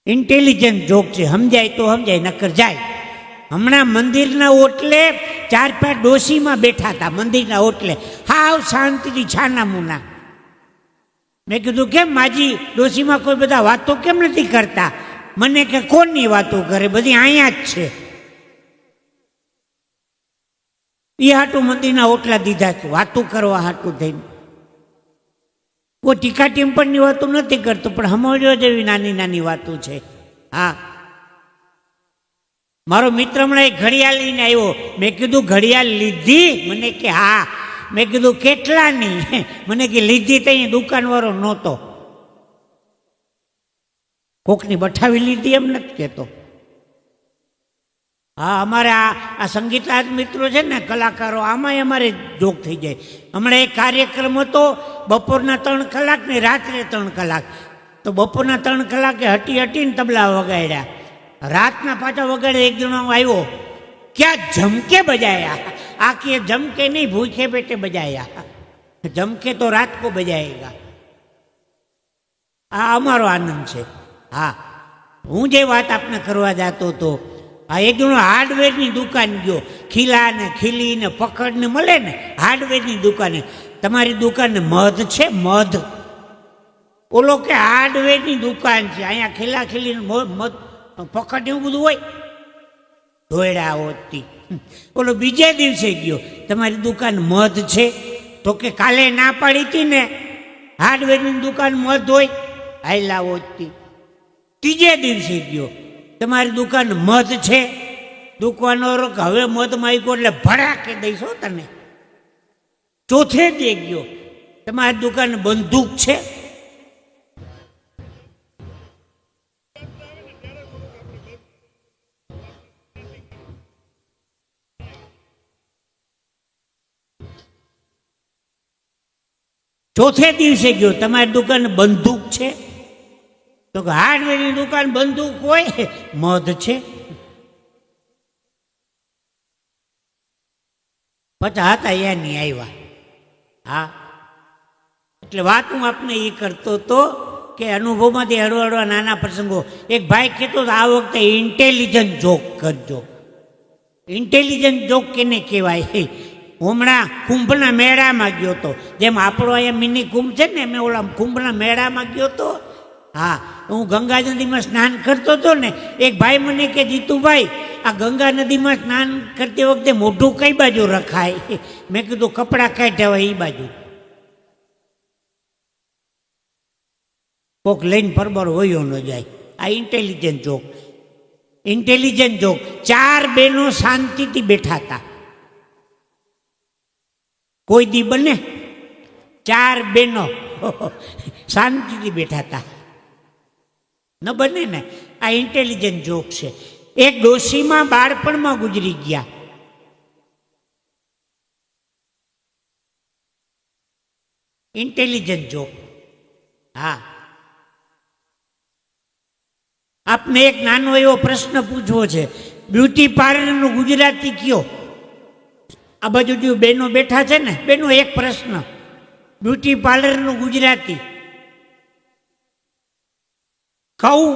Intelligent joke છે, સમજાય તો સમજાય, નકર જાય. હમણાં મંદિરના ઓટલે 4-5 ડોશીમાં બેઠા હતા મંદિરના ઓટલે, હાવ શાંતિથી છાના મુના. મેં કીધું કેમ માજી ડોશીમાં કોઈ બધા વાતો કેમ નથી કરતા? મને કે કોની વાતો કરે, બધી અહીંયા જ છે. એ હાટું મંદિરના ઓટલા દીધા છે, વાતો કરવા હાટું થઈને. કોઈ ટીકા ટિપ્પણની વાતો નથી કરતો, પણ સમજવા જેવી નાની નાની વાતો છે. હા, મારો મિત્ર હમણાં એક ઘડિયાળ લઈને આવ્યો. મેં કીધું ઘડિયાળ લીધી? મને કે હા. મેં કીધું કેટલાની? મને કે લીધી તો અહીં દુકાનવાળો નહોતો. કોકની બઠાવી લીધી એમ નથી કહેતો. હા, અમારે આ સંગીતલાલ મિત્રો છે ને, કલાકારો, આમાંય અમારે જોક થઈ જાય. હમણાં એક કાર્યક્રમ હતો, બપોરના 3 કલાક ને રાત્રે 3 કલાક. તો બપોરના 3 કલાકે હટીને તબલા વગાડ્યા, રાતના પાછા વગાડે. એક જણો આવ્યો, ક્યાં જમકે બજાયા. આ કે જમકે નહીં, ભૂખે પેટે બજાયા. જમકે તો રાત કો બજાયેગા. આ અમારો આનંદ છે. હા, હું જે વાત આપને કરવા જતો હતો, આ એક જણો હાર્ડવેરની દુકાન ગયો. ખીલા ને ખીલી ને પકડ ને મળે ને, હાર્ડવેરની દુકાને. તમારી દુકાને મધ છે? મધ? ઓલો કે હાર્ડવેરની દુકાન છે, અહીંયા ખીલા ખીલી મધ પકડ એવું બધું હોય. ધોયડા હોતી. ઓલો બીજે દિવસે ગયો, તમારી દુકાન મધ છે? તો કે કાલે ના પાડી હતી ને, હાર્ડવેરની દુકાન મધ હોય, હાઈલા હોતી. ત્રીજે દિવસે ગયો, તમારી દુકાન મધ છે? દુકાનવાળો કે હવે મધ માંગ્યો એટલે ભડાકે દઈશો તને. ચોથે દે ગયો, તમારી દુકાન બંદૂક છે? ચોથે દિવસે ગયો, તમારી દુકાન બંદૂક છે? તો કે હાર્ડવેરની દુકાન બંદૂક હોય, મધ છે? પાછા હતા એની આવ્યા. હા, એટલે વાત હું આપને એ કરતો હતો કે અનુભવમાંથી હળવા નાના પ્રસંગો. એક ભાઈ કહેતો આ વખતે ઇન્ટેલિજન્ટ જોક કરજો. ઇન્ટેલિજન્ટ જોક કેને કહેવાય? હમણાં કુંભના મેળામાં ગયો હતો, જેમ આપણો અહીંયા મિની કુંભ છે ને, મેં ઓલા કુંભના મેળામાં ગયો હતો. હા, હું ગંગા નદીમાં સ્નાન કરતો હતો ને, એક ભાઈ મને કે જીતુભાઈ, આ ગંગા નદીમાં સ્નાન કરતી વખતે મોઢું કઈ બાજુ રખાય? મેં કીધું કપડાં કાઢ્યા હોય એ બાજુ. કોક લઈને પરબર હોયો ન જાય. આ ઇન્ટેલિજન્ટ જોક. Intelligent joke. 4 બહેનો શાંતિથી બેઠા હતા. કોઈ દી બને? 4 બહેનો શાંતિથી બેઠા હતા, ન બને ને. આ ઇન્ટેલિજન્ટ જોક છે. એક ડોશીમાં બાળપણમાં ગુજરી ગયા. Intelligent joke. હા, આપને એક નાનો એવો પ્રશ્ન પૂછવો છે, બ્યુટી પાર્લરનું ગુજરાતી કયો? આ બાજુ જે બહેનો બેઠા છે ને, બેનો એક પ્રશ્ન, બ્યુટી પાર્લરનું ગુજરાતી કહું?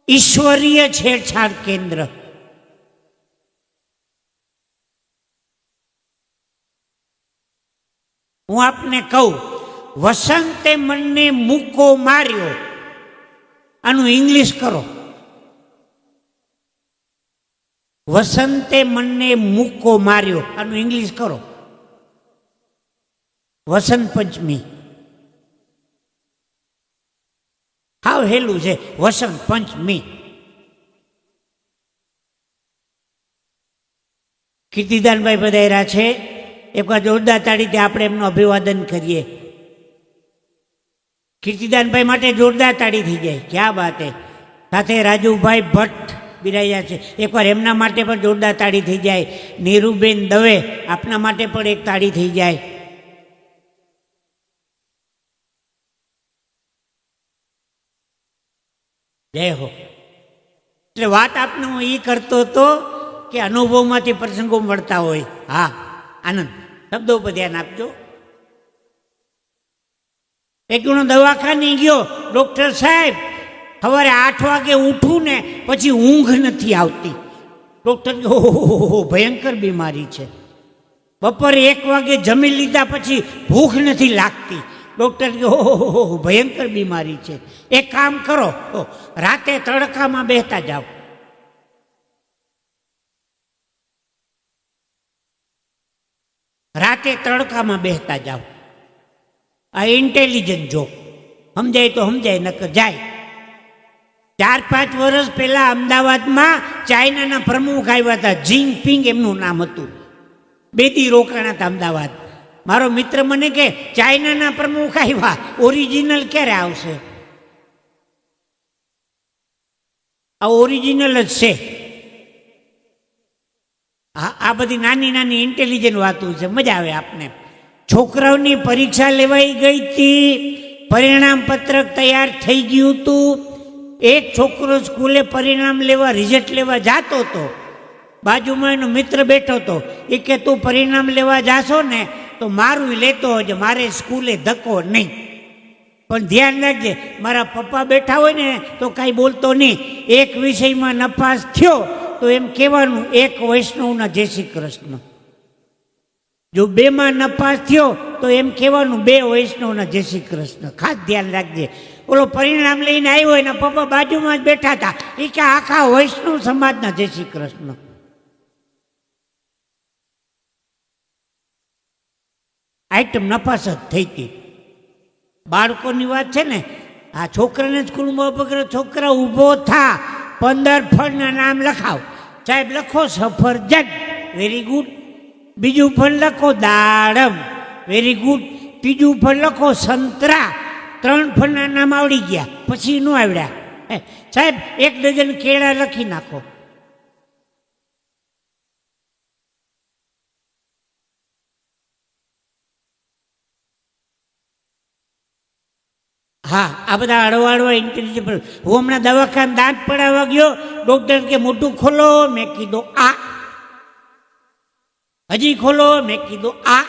ઈશ્વરીય છેડછાડ કેન્દ્ર. હું આપને કહું, વસંતે મને મૂકો માર્યો, આનું ઇંગ્લિશ કરો. વસંતે મને મૂકો માર્યો, આનું ઇંગ્લિશ કરો. વસંત પંચમી. હાવ હેલું છે, વસંત પંચમી. કીર્તિદાનભાઈ પધાર્યા છે, એકવાર જોરદાર તાળીથી આપણે એમનું અભિવાદન કરીએ. કીર્તિદાનભાઈ માટે જોરદાર તાળી થઈ જાય. ક્યાં વાત હે. સાથે રાજુભાઈ ભટ્ટ બિરાજ્યા છે, એકવાર એમના માટે પણ જોરદાર તાળી થઈ જાય. નીરુબેન દવે, આપના માટે પણ એક તાળી થઈ જાય. જય હો. એટલે વાત આપને હું એ કરતો હતો કે અનુભવમાંથી પ્રસંગો મળતા હોય. હા, આનંદ. શબ્દો ઉપર ધ્યાન આપજો. એક જણો દવાખાને ગયો, ડોક્ટર સાહેબ સવારે 8 વાગે ઉઠું ને પછી ઊંઘ નથી આવતી. ડૉક્ટર કે ઓહો ભયંકર બીમારી છે. બપોરે 1 વાગે જમી લીધા પછી ભૂખ નથી લાગતી. ડૉક્ટર કે ઓહો ભયંકર બીમારી છે. એક કામ કરો, રાતે તડકામાં બેસતા જાઓ. રાતે તડકામાં બેસતા જાઓ. આ ઇન્ટેલિજન્ટ જો સમજાય તો સમજાય, નકર જાય. 4-5 વર્ષ પહેલા અમદાવાદમાં ચાઇનાના પ્રમુખ આવ્યા હતા. જિનપિંગ એમનું નામ હતું. 2 દી રોકાણા હતા અમદાવાદ. મારો મિત્ર મને કે ચાઇનાના પ્રમુખ આવ્યા, ઓરિજિનલ ક્યારે આવશે? આ ઓરિજિનલ જ છે. આ બધી નાની નાની ઇન્ટેલિજન્ટ વાતો છે, મજા આવે આપને. છોકરાઓની પરીક્ષા લેવાઈ ગઈ હતી, પરિણામ પત્રક તૈયાર થઈ ગયું હતું. એક છોકરો સ્કૂલે પરિણામ લેવા, રિઝલ્ટ લેવા જાતો હતો. બાજુમાં એનો મિત્ર બેઠો હતો. એ કે તું પરિણામ લેવા જાશો ને તો મારું લેતો હોજે, મારે સ્કૂલે ધક્કો નહીં. પણ ધ્યાન રાખજે, મારા પપ્પા બેઠા હોય ને તો કાંઈ બોલતો નહીં. એક વિષયમાં નપાસ થયો તો એમ કહેવાનું, એક વૈષ્ણવના જય શ્રી કૃષ્ણ. જો 2માં નપાસ થયો તો એમ કહેવાનું, 2 વૈષ્ણવના જય શ્રી કૃષ્ણ. ખાસ ધ્યાન રાખજે. ઓલો પરિણામ લઈને આવ્યો, એના પપ્પા બાજુમાં જ બેઠા હતા. એ કે આખા વૈષ્ણવ સમાજના જય શ્રી કૃષ્ણ. આઈટમ નપાસ જ થઈ હતી. બાળકોની વાત છે ને, આ છોકરાને સ્કૂલમાં પકડે, છોકરા ઊભો થા, 15 ફળના નામ લખાવ. સાહેબ લખો સફરજન, વેરી ગુડ. બીજું ફળ લખો દાડમ, વેરી ગુડ. ત્રીજું ફળ લખો સંતરા. 3 ફળના નામ આવડી ગયા, પછી ન આવડ્યા. સાહેબ 1 ડઝન કેળા લખી નાખો. હા, આ બધા અડવા ઇન્ટેલિજન્ટ. હું હમણાં દવાખાને દાંત પડાવવા ગયો, ડૉક્ટર કે મોટું ખોલો, મેં કીધું આ. હજી ખોલો, મેં કીધું આ.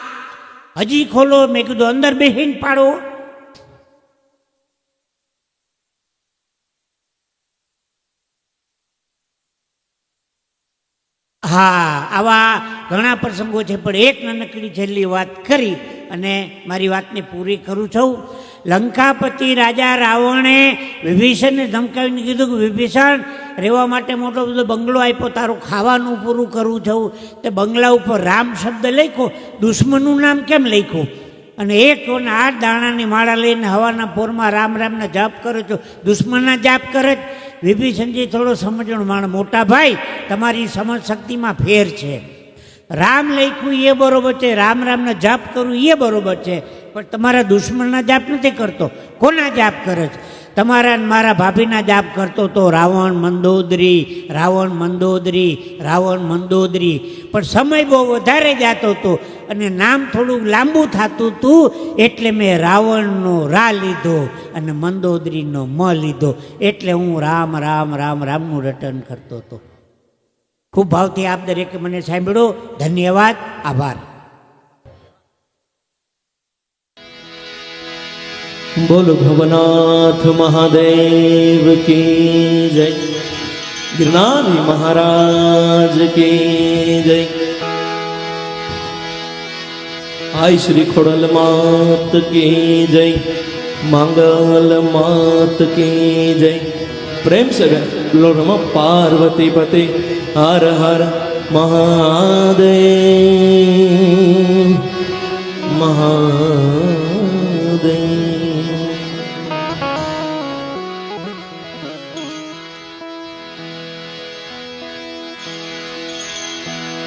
હજી ખોલો, મેં કીધું અંદર બેહીને પાડો. હા, આવા ઘણા પ્રસંગો છે, પણ એક નાનકડી છેલ્લી વાત કરી અને મારી વાતને પૂરી કરું છું. લંકાપતિ રાજા રાવણે વિભીષણને ધમકાવીને કીધું કે વિભીષણ, રહેવા માટે મોટો બધો બંગલો આપ્યો, તારું ખાવાનું પૂરું કરું છું. તે બંગલા ઉપર રામ શબ્દ લખ્યો, દુશ્મનનું નામ કેમ લખ્યું? અને 1 અને 8 દાણાની માળા લઈને હવાના પોરમાં રામ રામના જાપ કરો છો, દુશ્મનના જાપ કરે. વિભીષણજી થોડો સમજણ માણ, મોટા ભાઈ તમારી સમજ શક્તિમાં ફેર છે. રામ લખ્યું એ બરોબર છે, રામ રામના જાપ કરવું એ બરોબર છે, પણ તમારા દુશ્મનના જાપ નથી કરતો. કોના જાપ કરે છે? તમારા મારા ભાભીના જાપ કરતો તો રાવણ મંદોદરી, રાવણ મંદોદરી, રાવણ મંદોદરી. પણ સમય બહુ વધારે જતો હતો અને નામ થોડુંક લાંબુ થતું હતું, એટલે મેં રાવણનો રા લીધો અને મંદોદરીનો મ લીધો. એટલે હું રામ રામ રામ રામનું રટન કરતો હતો. ખૂબ ભાવથી આપ દરેકે મને સાંભળ્યો. ધન્યવાદ, આભાર. बोलो भवनाथ महादेव की जय, गिरनारी महाराज की जय। आई श्री खोड़ल मात की जय, मंगल मात की जय। प्रेम से बोलो नमः पार्वती पति हर हर महादेव महादेव।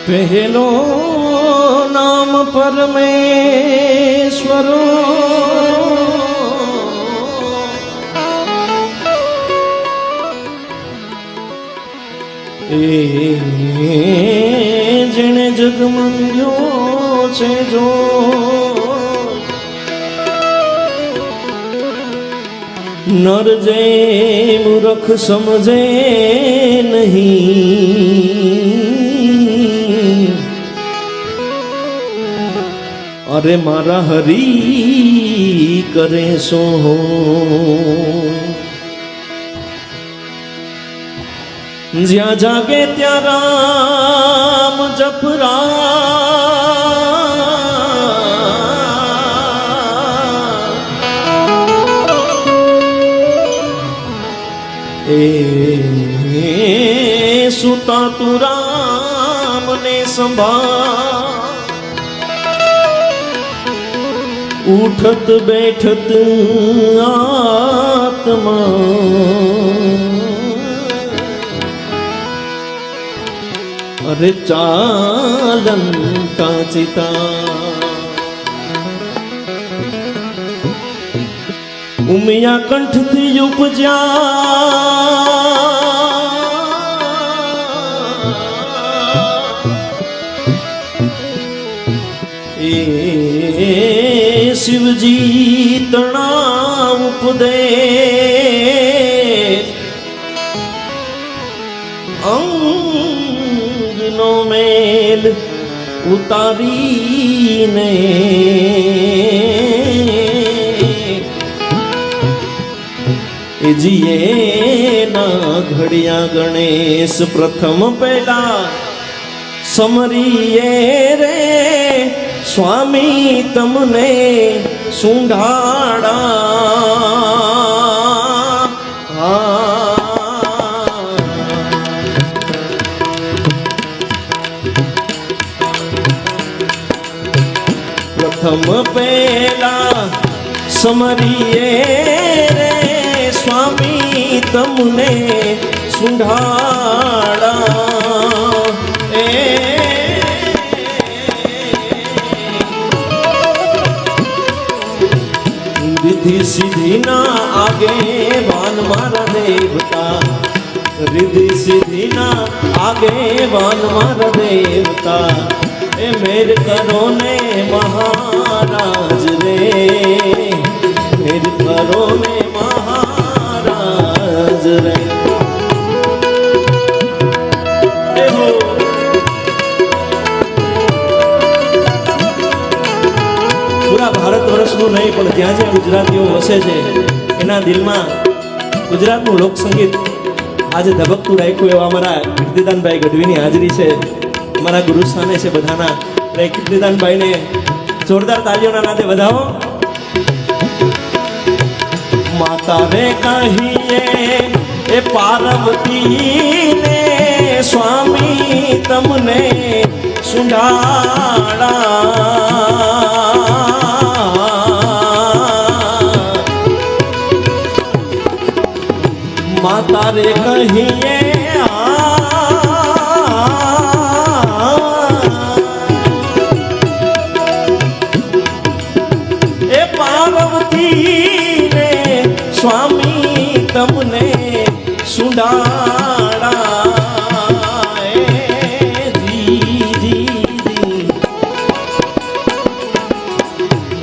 पहलो नाम परमेश्वरो, जेने जग मंग्यो छे जो, नर जे मूर्ख समझे नहीं। अरे मारा हरी करे सो જ્યાં જાગે ત્યાં રામ જપરા એ સુતા તું રામ ને સંભાળ ઉઠત બેઠત આત્મા અરે ચાલન કાચિતા ઉમિયા કંઠથી ઉપજ્યા એ શિવજી તણા ઉપદેશ અંગનો મેલ ઉતારીને એ જીએ ના ઘડિયા ગણેશ પ્રથમ પેલા સમરીએ રે સ્વામી તમને સુંઢાડા પ્રથમ પેલા સમરીએ રે સ્વામી તમને સુંઢાડા એ रिद्धि सिद्धि ना आगे वान मारा देवता रिद्धि सिद्धि ना आगे वान मारा देवता ए मेर करो ने महाराज रे मेर करो ने महाराज रे પૂરા ભારત વર્ષનું નહીં પણ જ્યાં જ્યાં ગુજરાતીઓ વસે છે એના દિલમાં ગુજરાતનું લોકસંગીત આજે ધબકતું રાખ્યું એવા અમારા કીર્તિદાનભાઈ ગઢવીની હાજરી છે અમારા ગુરુસ્થાને છે બધાના એટલે કીર્તિદાનભાઈને જોરદાર તાલીઓના નાદે વધાવો. માતા રે કહીએ એ પાર્વતીને સ્વામી તમને સુંઢાડા માતા રે કહીએ એ પાર્વતી રે સ્વામી તમને સુંડાડા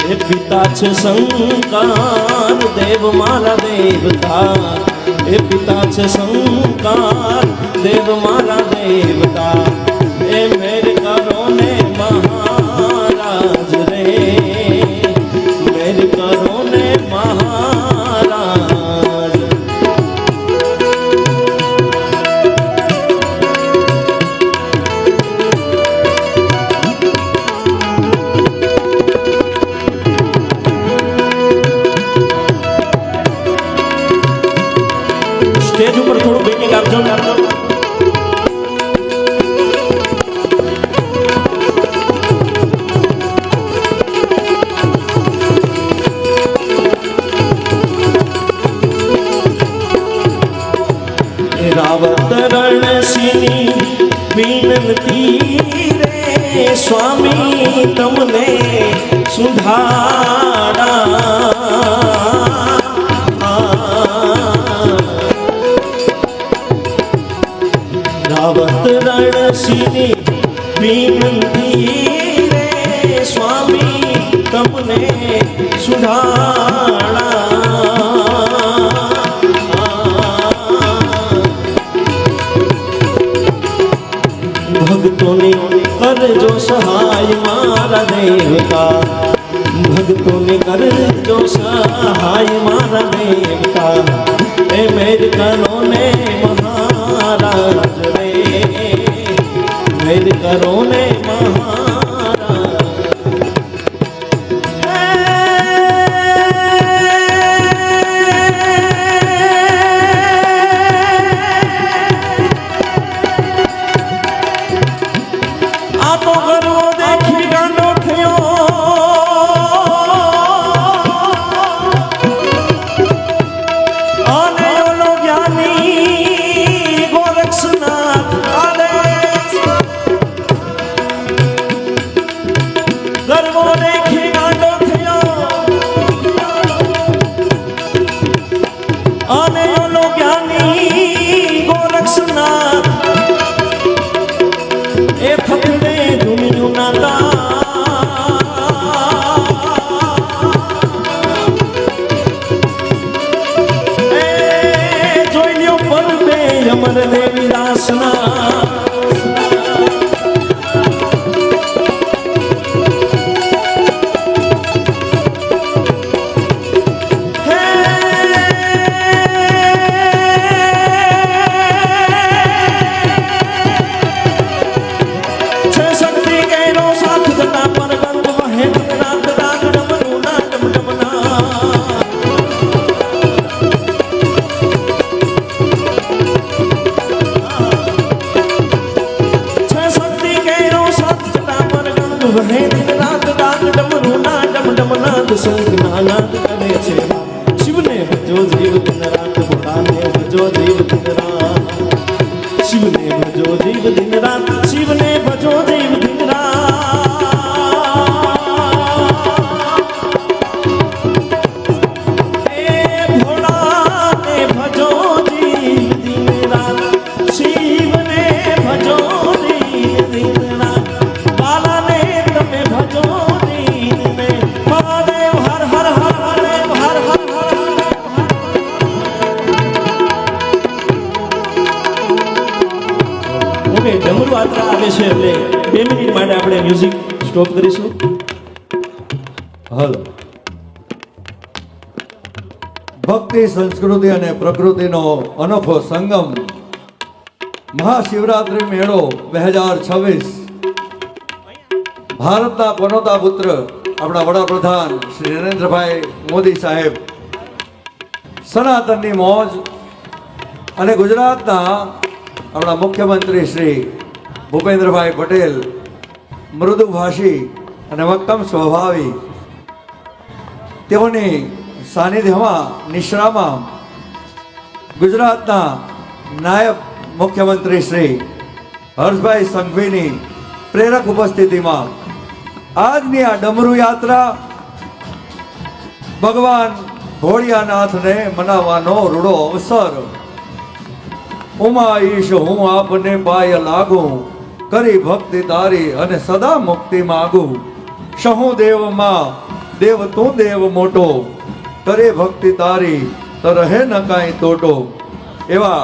એ પિતા છે શંકર દેવ મારા દેવતા એ પિતા છે શંકર દેવ મારા દેવતા એ મેર કરો ને મહારાજ રે મેર કરો ને મહારાજ. સ્ટેજ ઉપર થોડું બેકિંગ આપજો ને રાવત રણસિંહ વિનંતી રે સ્વામી તમને સુંઢાડા રાવત રણસિંહ વિનંતી રે સ્વામી તમને સુંઢાડા ભક્તોને કરજો સહાય મારા દેવતા ભક્તોને કરજો સહાય મારા દેવતા એ મેર કરો ને મહા મહારાજ રે વેદ કરો ને મહારાજ આ તો ગરવો દેખી ગાંડો થયો અને ઓલો જ્ઞાની ગોરક્ષનાથ આદેશ ગરવો દેખી ગાંડો થયો અને ઓલો જ્ઞાની ગોરક્ષનાથ એ ફકડે ધૂમ્યું નાતા એ જોઈ લ્યો પર બે અમર દેવી દાસના શિવને ભજો જીવ દિન રાત ભોળાને ભજો જીવ દિન રાત શિવને ભજો જીવ દિન રાત શિવને ભજો જીવ દિન રાત એ ભોળાને ભજો જીવ દિન રાત શિવને ભજો જીવ દિન રાત બાલાને તમે ભજો ડમરુ યાત્રા આવે છે એટલે 2 મિનિટ માટે આપણે મ્યુઝિક સ્ટોપ કરીશું. હલો. ભક્તિ સંસ્કૃતિ અને પ્રકૃતિનો અનોખો સંગમ મહાશિવરાત્રી મેળો 2026 ભારતના પનોતા પુત્ર આપણા વડાપ્રધાન શ્રી નરેન્દ્રભાઈ મોદી સાહેબ સનાતનની મોજ અને ગુજરાતના આપણા મુખ્યમંત્રી શ્રી ભૂપેન્દ્રભાઈ પટેલ મૃદુભાષી અને મક્કમ સ્વભાવી તેઓની સાનિધ્યમાં નિશ્રામાં ગુજરાતના નાયબ મુખ્યમંત્રી શ્રી હર્ષભાઈ સંઘવીની પ્રેરક ઉપસ્થિતિમાં આજની આ ડમરુ યાત્રા ભગવાન ભોળિયાનાથને મનાવવાનો રૂડો અવસર. ઉમા ઈશ હું આપને પાય લાગું કરી ભક્તિ તારી અને સદા મુક્તિ માગું શહુ દેવમાં દેવ તું દેવ મોટો કરે ભક્તિ તારી તરહે ન કાંઈ તોટો. એવા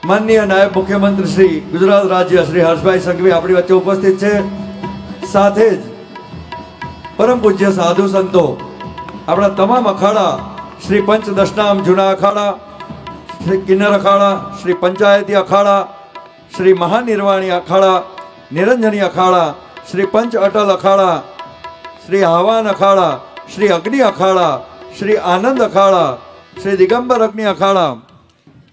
માનનીય નાયબ મુખ્યમંત્રી શ્રી ગુજરાત રાજ્ય શ્રી હર્ષભાઈ સંઘવી આપણી વચ્ચે ઉપસ્થિત છે. સાથે જ પરમ પૂજ્ય સાધુ સંતો આપણા તમામ અખાડા શ્રી પંચ દશનામ જૂના અખાડા શ્રી કિન્નર અખાડા શ્રી પંચાયતી અખાડા શ્રી મહાનિર્વાણી અખાડા નિરંજની અખાડા શ્રી પંચ અટલ અખાડા શ્રી આહવાન અખાડા શ્રી અગ્નિ અખાડા શ્રી આનંદ અખાડા શ્રી દિગંબર અગ્નિ અખાડા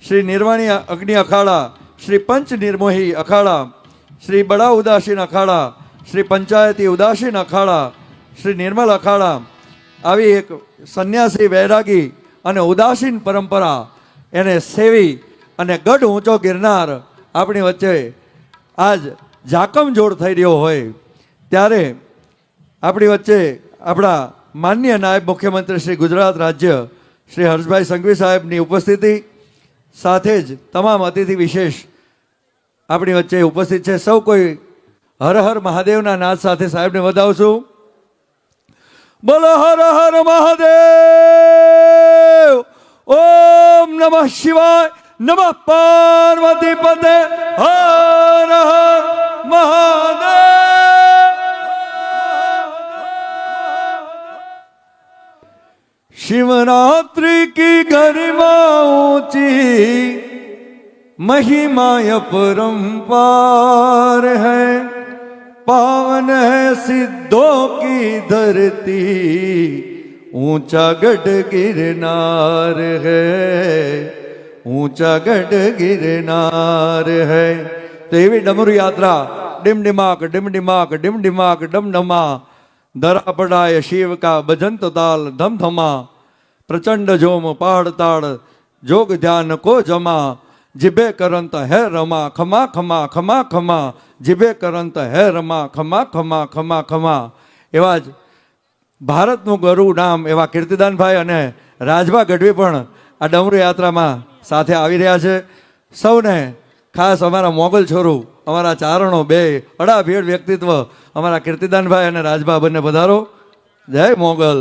શ્રી નિર્વાણી અગ્નિ અખાડા શ્રી પંચ નિર્મોહી અખાડા શ્રી બડા ઉદાસીન અખાડા શ્રી પંચાયતી ઉદાસીન અખાડા શ્રી નિર્મલ અખાડા આવી એક સંન્યાસી વૈરાગી અને ઉદાસીન પરંપરા એને સેવી અને ગઢ ઊંચો ગિરનાર આપણી વચ્ચે આજ જાકમ જોડ થઈ રહ્યો હોય ત્યારે આપણી વચ્ચે આપણા માનનીય નાયબ મુખ્યમંત્રી શ્રી ગુજરાત રાજ્ય શ્રી હર્ષભાઈ સંઘવી સાહેબની ઉપસ્થિતિ સાથે જ તમામ અતિથિ વિશેષ આપણી વચ્ચે ઉપસ્થિત છે. સૌ કોઈ હર હર મહાદેવના નાદ સાથે સાહેબને વધાવશું. બોલો હર હર મહાદેવ. ઓમ નમઃ શિવાય. નમઃ પાર્વતી પતે. હર હર મહાદેવ. शिवरात्रि की गरिमा ऊंची महिमा अपरंपार है, पावन है सिद्धों की धरती, ऊंचा गढ़ गिरनार है, ऊंचा गढ़ गिरनार है। तो एवी डमरू यात्रा डिमडिमाक डिमडिमाक डिमडिमाक डमडमा, धरा पड़ाय शिव का भजंत ताल धमधमा, प्रचंड जोम पहाड़ ताड़ जोग ध्यान को जमा, जिबे करंत है रमा खमा खमा खमा खमा, जिबे करंत है रमा खमा खमा खमा खमा। एवा ज भारतનું ગરુ નામ એવા કીર્તિદાનભાઈ અને રાજભા ગઢવી પણ આ ડમરૂ યાત્રામાં સાથે આવી રહ્યા છે। સૌને ખાસ અમારા મોગલ છોરું અમારા ચારણો બે અડાભેડ વ્યક્તિત્વ અમારા કીર્તિદાનભાઈ અને રાજભા બંને પધારો। જય મોગલ।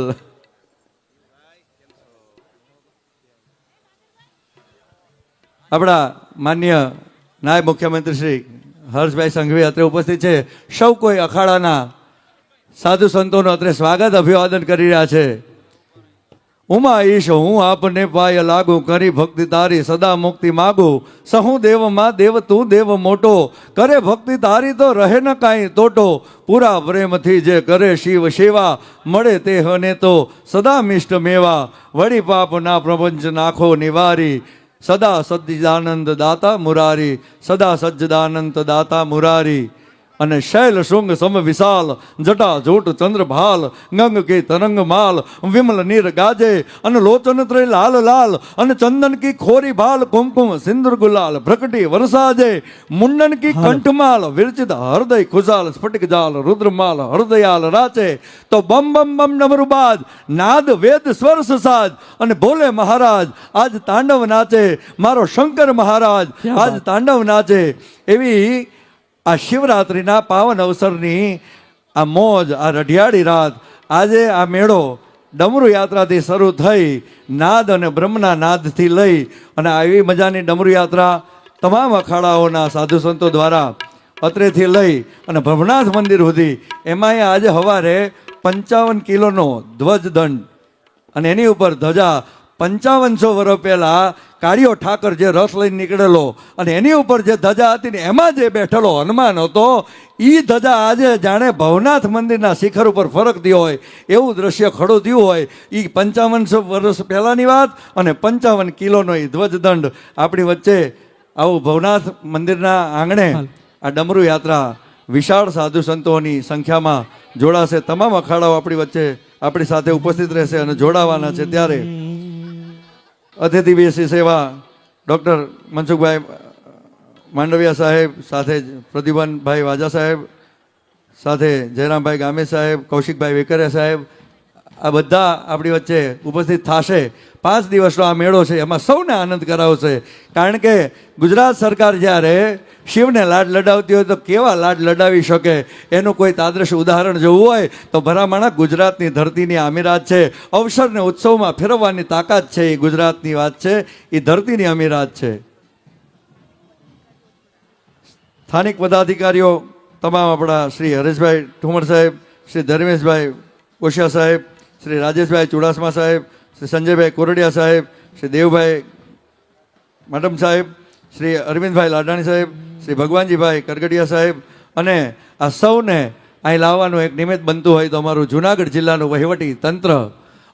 આપણા માન્ય નાયબ મુખ્યમંત્રી શ્રી હર્ષભાઈ સંઘવી અત્રે ઉપસ્થિત છે। સૌ કોઈ અખાડાના સાધુ સંતોનું અત્રે સ્વાગત અભિવાદન કરી રહ્યા છે। ઉમા ઈશ હું આપને પાય લાગુ, કરી ભક્તિ તારી સદા મુક્તિ માગું, સહુ દેવ માં દેવ તું દેવ મોટો, કરે ભક્તિ તારી તો રહે ન કાંઈ તોટો, પૂરા પ્રેમથી જે કરે શિવ સેવા, મળે તે હને તો સદા મિષ્ટ મેવા, વળી પાપ ના પ્રપંચ નાખો નિવારી, સદા સજ્જદાનંદ દાતા મુરારી, સદા સજ્જદાનંદ દાતા મુરારી। અને શૈલ શૃંગ સમ વિશાલ, જટા જોટ ચંદ્રભાલ, ગંગ કે તરંગ માલ, વિમલ નીર ગાજે, અને લોચન ત્રય લાલ લાલ, અને ચંદન की खोरी भाल, कुमकुम सिंदूर गुलाल, प्रकटी वरसाजे, मुंडन की कंठमाल, विरचित हृदय खुशाल, स्फटिक जाल रुद्रमाल, हृदयाल राचे। तो बम बम बम डमरुबाज, नाद वेद स्वर साज, અને ભોલે મહારાજ આજ તાંડવ નાચે, મારો શંકર મહારાજ આજ તાંડવ નાચે। એવી આ શિવરાત્રિના પાવન અવસરની આ મોજ, આ રઢિયાળી રાત, આજે આ મેળો ડમરૂ યાત્રાથી શરૂ થઈ, નાદ અને બ્રહ્મના નાદથી લઈ અને આવી મજાની ડમરૂ યાત્રા તમામ અખાડાઓના સાધુ સંતો દ્વારા અત્રેથી લઈ અને ભવનાથ મંદિર સુધી, એમાં આજે સવારે 55 કિલોનો ધ્વજદંડ અને એની ઉપર ધજા 5500 વર્ષ પહેલા કાળિયો ઠાકર જે રથ લઈને નીકળેલો અને એની ઉપર જે ધજા હતી ને એમાં જે બેઠેલો હનુમાન હતો, એ ધજા આજે જાણે ભવનાથ મંદિરના શિખર ઉપર ફરકતી હોય એવું દ્રશ્ય ખડું થયું હોય। એ 5500 વર્ષ પહેલાની વાત અને 55 કિલોનો એ ધ્વજદંડ આપણી વચ્ચે આવું ભવનાથ મંદિરના આંગણે આ ડમરૂ યાત્રા વિશાળ સાધુ સંતોની સંખ્યામાં જોડાશે। તમામ અખાડાઓ આપણી વચ્ચે આપણી સાથે ઉપસ્થિત રહેશે અને જોડાવાના છે। ત્યારે અતિથિ વિશેષ સેવા ડૉક્ટર મનસુખભાઈ માંડવિયા સાહેબ, સાથે પ્રતિભાનભાઈ વાજા સાહેબ, સાથે જયરામભાઈ ગામે સાહેબ, કૌશિકભાઈ વેકરિયા સાહેબ, આ બધા આપણી વચ્ચે ઉપસ્થિત થશે। 5 દિવસનો આ મેળો છે, એમાં સૌને આનંદ કરાવશે। કારણ કે ગુજરાત સરકાર જ્યારે શિવને લાડ લડાવતી હોય તો કેવા લાડ લડાવી શકે એનું કોઈ તાદૃશ ઉદાહરણ જોવું હોય તો ભરામાણા ગુજરાતની ધરતીની અમીરાત છે। અવસરને ઉત્સવમાં ફેરવવાની તાકાત છે, એ ગુજરાતની વાત છે, એ ધરતીની અમીરાત છે। સ્થાનિક પદાધિકારીઓ તમામ આપણા શ્રી હરેશભાઈ ઠુમર સાહેબ, શ્રી ધર્મેશભાઈ ઓશિયા સાહેબ, શ્રી રાજેશભાઈ ચુડાસમા સાહેબ, શ્રી સંજયભાઈ કોરડિયા સાહેબ, શ્રી દેવભાઈ માડમ સાહેબ, શ્રી અરવિંદભાઈ લાડાણી સાહેબ, શ્રી ભગવાનજીભાઈ કરગડિયા સાહેબ, અને આ સૌને અહીં લાવવાનું એક નિમિત્ત બનતું હોય તો અમારું જુનાગઢ જિલ્લાનું વહીવટી તંત્ર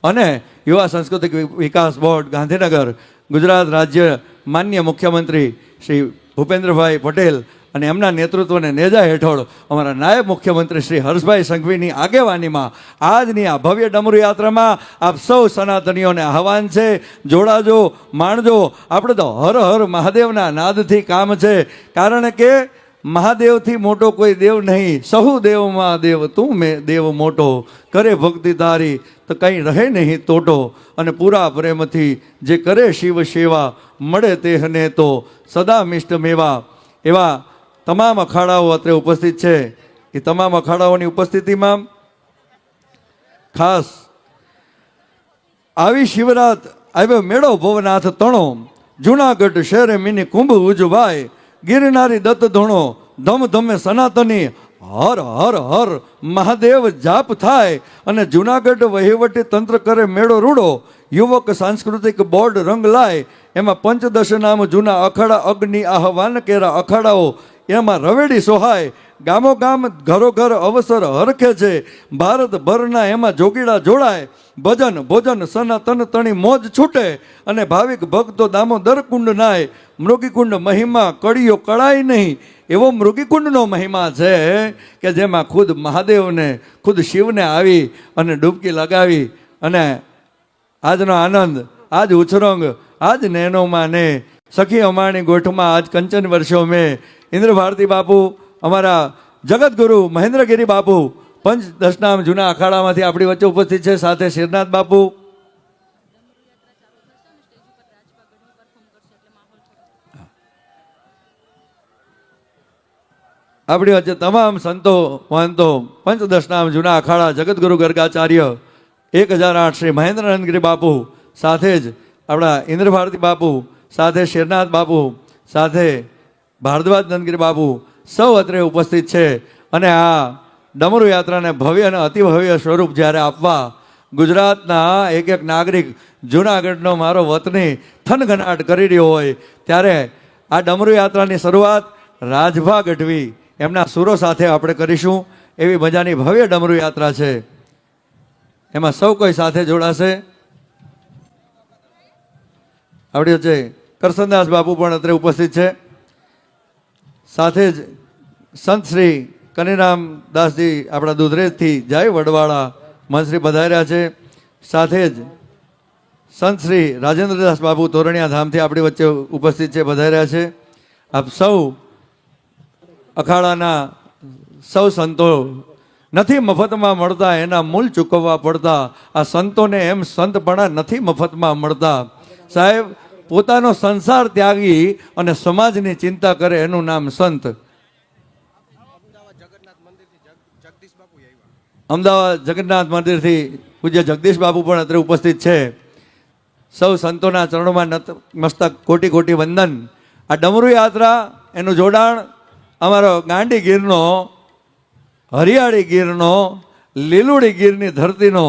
અને યુવા સાંસ્કૃતિક વિકાસ બોર્ડ ગાંધીનગર, ગુજરાત રાજ્ય માન્ય મુખ્યમંત્રી શ્રી ભૂપેન્દ્રભાઈ પટેલ અને એમના નેતૃત્વને નેજા હેઠળ અમારા નાયબ મુખ્યમંત્રી શ્રી હર્ષભાઈ સંઘવીની આગેવાનીમાં આજની આ ભવ્ય ડમરૂ યાત્રામાં આપ સૌ સનાતનીઓને આહવાન છે, જોડાજો, માણજો। આપણે તો હર હર મહાદેવના નાદથી કામ છે, કારણ કે મહાદેવથી મોટો કોઈ દેવ નહીં, સહુ દેવમાં દેવ તું મેં દેવ મોટો, કરે ભક્તિ તારી તો કંઈ રહે નહીં તોટો, અને પૂરા પ્રેમથી જે કરે શિવ સેવા, મળે તેહને તો સદા મિષ્ટ મેવા। એવા તમામ અખાડાઓ અત્રે ઉપસ્થિત છે। એ તમામ અખાડાઓની ઉપસ્થિતિમાં ખાસ આવી શિવરાત આવ્યો મેળો ભવનાથ તણો, જુનાગઢ શહેરે મિની કુંભ ઉજવાય, ગિરનારી દત્ત ધણો ધમ ધમે સનાતની હર હર હર મહાદેવ જાપ થાય અને જુનાગઢ વહીવટી તંત્ર કરે મેળો રૂડો. યુવક સાંસ્કૃતિક બોર્ડ રંગ લાય, એમાં પંચદશ નામ જૂના અખાડા, અગ્નિ આહવાન કેરા અખાડાઓ એમાં રવેડી સોહાય. ગામો ગામ ઘરો ઘર અવસર હરખે છે, ભારતભરના એમાં જોગીડા જોડાય. ભજન ભોજન સનાતન તણી મોજ છૂટે, અને ભાવિક ભક્તો દામોદર કુંડ નાય. મૃગીકુંડ મહિમા કળીઓ કળાય નહીં, એવો મૃગીકુંડનો મહિમા છે કે જેમાં ખુદ મહાદેવને ખુદ શિવને આવી અને ડૂબકી લગાવી. અને આજનો આનંદ, આજ ઉછરંગ, આજ નૈનોમાં ને સખી અમાણી ગોઠમાં, આજ કંચન વર્ષો મેં. ઇન્દ્ર ભારતી બાપુ, અમારા જગતગુરુ મહેન્દ્રગીરી બાપુ પંચ દશનામ જૂના અખાડામાંથી આપણી વચ્ચે ઉપસ્થિત છે. સાથે શિરનાથ બાપુ, આપણી વચ્ચે તમામ સંતો મહંતો પંચ દશનામ જૂના અખાડા જગતગુરુ ગર્ગાચાર્ય 1008 શ્રી મહેન્દ્રનંદગીરી બાપુ, સાથે જ આપણા ઇન્દ્ર ભારતી બાપુ, સાથે શિરનાથ બાપુ, સાથે ભારદ્વાજ નંદગીરી બાપુ સૌ અત્રે ઉપસ્થિત છે. અને આ ડમરુ યાત્રાને ભવ્ય અને અતિભવ્ય સ્વરૂપ જ્યારે આપવા ગુજરાતના એક એક નાગરિક જૂનાગઢનો મારો વતની થનગનાટ કરી રહ્યો હોય ત્યારે આ ડમરુ યાત્રાની શરૂઆત રાજભા ગઢવી એમના સુરો સાથે આપણે કરીશું. એવી મજાની ભવ્ય ડમરુ યાત્રા છે, એમાં સૌ કોઈ સાથે જોડાશે. આપણી વચ્ચે કરસનદાસ બાપુ પણ અત્રે ઉપસ્થિત છે. સાથે જ સંત શ્રી કનીરામ દાસજી આપણા દુધરેજથી જય વડવાળા મંત્રી પધાર્યા છે. સાથે જ સંત શ્રી રાજેન્દ્રદાસ બાપુ તોરણિયા ધામથી આપણી વચ્ચે ઉપસ્થિત છે, પધાર્યા છે. આપ સૌ અખાડાના સૌ સંતો નથી મફતમાં મળતા, એના મૂલ ચૂકવવા પડતા. આ સંતોને એમ સંતપણા નથી મફતમાં મળતા. સાહેબ, પોતાનો સંસાર ત્યાગી અને સમાજની ચિંતા કરે એનું નામ સંત. અમદાવાદ જગન્નાથ મંદિરથી પૂજ્ય જગદીશ બાપુ પણ અત્રે ઉપસ્થિત છે. સૌ સંતોના ચરણોમાં મસ્તક કોટી કોટી વંદન. આ ડમરુ યાત્રા એનું જોડાણ અમારો ગાંડી ગીરનો, હરિયાળી ગીરનો, લીલુડી ગીરની ધરતીનો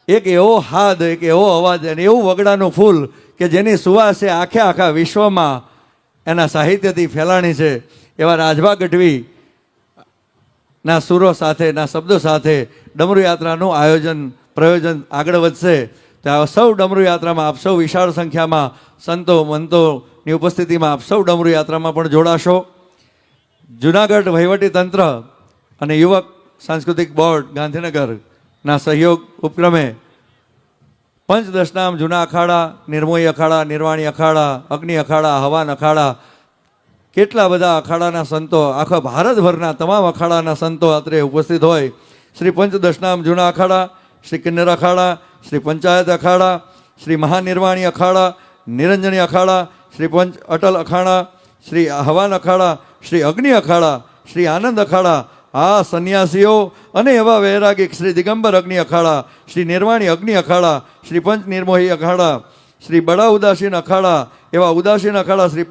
એક એવો હાદ, એક એવો અવાજ અને એવું વગડાનું ફૂલ કે જેની સુવાસ એ આખા વિશ્વમાં એના સાહિત્યથી ફેલાણી છે. એવા રાજભા ગઢવી ના સુરો સાથે, ના શબ્દો સાથે ડમરુ યાત્રાનું આયોજન પ્રયોજન આગળ વધશે. તો આ સૌ ડમરુ યાત્રામાં આપ સૌ વિશાળ સંખ્યામાં સંતો મંતોની ઉપસ્થિતિમાં આપ સૌ ડમરુ યાત્રામાં પણ જોડાશો. જુનાગઢ વહીવટી તંત્ર અને યુવક સાંસ્કૃતિક બોર્ડ ગાંધીનગરના સહયોગ ઉપક્રમે પંચ દશનામ જૂના અખાડા, નિર્મોહી અખાડા, નિર્વાણી અખાડા, અગ્નિ અખાડા, હવાન અખાડા, કેટલા બધા અખાડાના સંતો, આખા ભારતભરના તમામ અખાડાના સંતો અત્રે ઉપસ્થિત હોય. શ્રી પંચ દશનામ જૂના અખાડા, શ્રી કિન્નર અખાડા, શ્રી પંચાયત અખાડા, શ્રી મહાનિર્વાણી અખાડા, નિરંજની અખાડા, શ્રી પંચ અટલ અખાડા, શ્રી હવાન અખાડા, શ્રી અગ્નિ અખાડા, શ્રી આનંદ અખાડા, આ સંન્યાસીઓ અને એવા વૈરાગિક શ્રી દિગંબર અગ્નિ અખાડા, શ્રી નિર્વાણી અગ્નિ અખાડા, શ્રી પંચ નિર્મોહી અખાડા, શ્રી બડા ઉદાસીન અખાડા, એવા ઉદાસીન અખાડા, શ્રી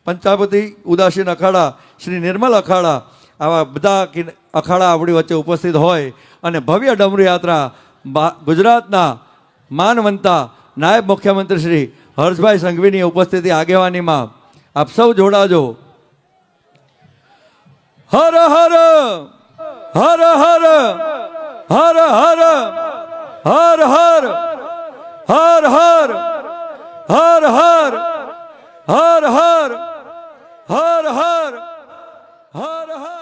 પંચાપતિ ઉદાસીન અખાડા, શ્રી નિર્મલ અખાડા, આવા બધા અખાડા આપણી વચ્ચે ઉપસ્થિત હોય અને ભવ્ય ડમરુ યાત્રા ગુજરાતના માનવંતા નાયબ મુખ્યમંત્રી શ્રી હર્ષભાઈ સંઘવીની ઉપસ્થિતિ આગેવાનીમાં આપ સૌ જોડાજો. હર હર હર હર હર હર હર હર હર હર હર હર હર હર હર હર હર હર